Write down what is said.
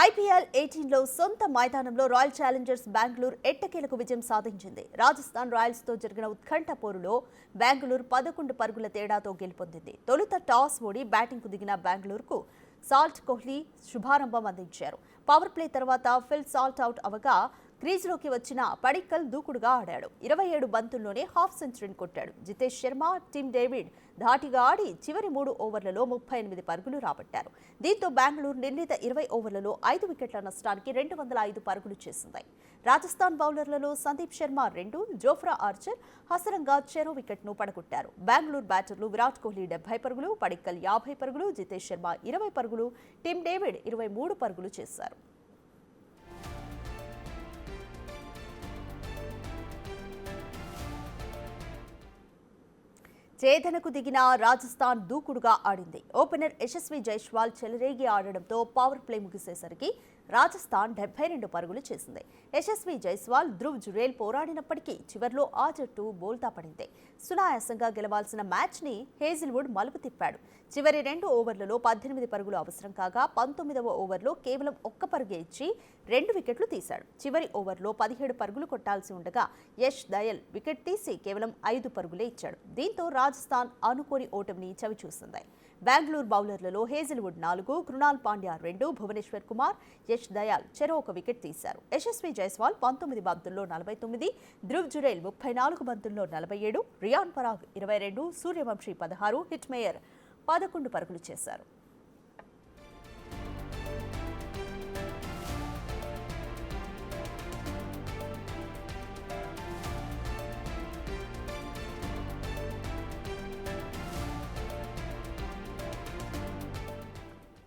IPL 18లో సొంత మైదానంలో royal Challengers Bengaluru ఎట్టకేలకు విజయం సాధించింది. రాజస్థాన్ రాయల్స్తో జరిగిన ఉత్కంఠ పోరులో బెంగళూరు 11 పరుగుల తేడాతో గెలుపొందింది. తొలుత టాస్ ఓడి బ్యాటింగ్కు దిగిన బెంగళూరుకు సాల్ట్ కోహ్లీ శుభారంభం అందించారు. పవర్ ప్లే తర్వాత ఫిల్ సాల్ట్ అవుట్ అవగా క్రీజులోకి వచ్చిన పడిక్కల్ దూకుడుగా ఆడాడు. 27 బంతుల్లోనే హాఫ్ సెంచరీని కొట్టాడు. జితేష్ శర్మ, టిమ్ డేవిడ్ ధాటిగా ఆడి చివరి 3 ఓవర్లలో 38 పరుగులు రాబట్టారు. దీంతో బెంగళూరు నిర్ణీత 20 ఓవర్లలో 5 వికెట్ల నష్టానికి 205 పరుగులు చేసింది. రాజస్థాన్ బౌలర్లలో సందీప్ శర్మ 2, జోఫ్రా ఆర్చర్, హసరంగా చెరో వికెట్ను పడగొట్టారు. బెంగళూరు బ్యాటర్లు విరాట్ కోహ్లీ 70 పరుగులు, పడిక్కల్ 50 పరుగులు, జితేష్ శర్మ 20 పరుగులు, టిమ్ డేవిడ్ 23 పరుగులు చేశారు. ఛేదనకు దిగిన రాజస్థాన్ దూకుడుగా ఆడింది. ఓపెనర్ యశస్వి జైస్వాల్ చెలరేగి ఆడడంతో పవర్ ప్లే ముగిసేసరికి రాజస్థాన్ 72 పరుగులు చేసింది. యశస్వి జైస్వాల్, ధ్రువ్ జురేల్ పోరాడినప్పటికీ చివర్లో ఆ జట్టు బోల్తా పడింది. సునాయాసంగా గెలవాల్సిన మ్యాచ్ని హేజిల్వుడ్ మలుపు తిప్పాడు. చివరి 2 ఓవర్లలో 18 పరుగులు అవసరం కాగా 19వ ఓవర్లో కేవలం 1 పరుగే ఇచ్చి 2 వికెట్లు తీశాడు. చివరి ఓవర్లో 17 పరుగులు కొట్టాల్సి ఉండగా యష్ దయల్ వికెట్ తీసి కేవలం 5 పరుగులే ఇచ్చాడు. దీంతో రాజస్థాన్ అనుకోని ఓటమిని చవిచూసింది. బెంగళూరు బౌలర్లలో హేజిల్వుడ్ 4, కృణాల్ పాండ్యా 2, భువనేశ్వర్ కుమార్, యష్ దయాల్ చెరో 1 వికెట్ తీశారు. యశస్వి జైస్వాల్ 19 బంతుల్లో 49, ధ్రువ్ జురేల్ 34 బంతుల్లో 47, రియాన్ పరాగ్ 22, సూర్యవంశీ 16, హిట్ మేయర్ 11 పరుగులు చేశారు.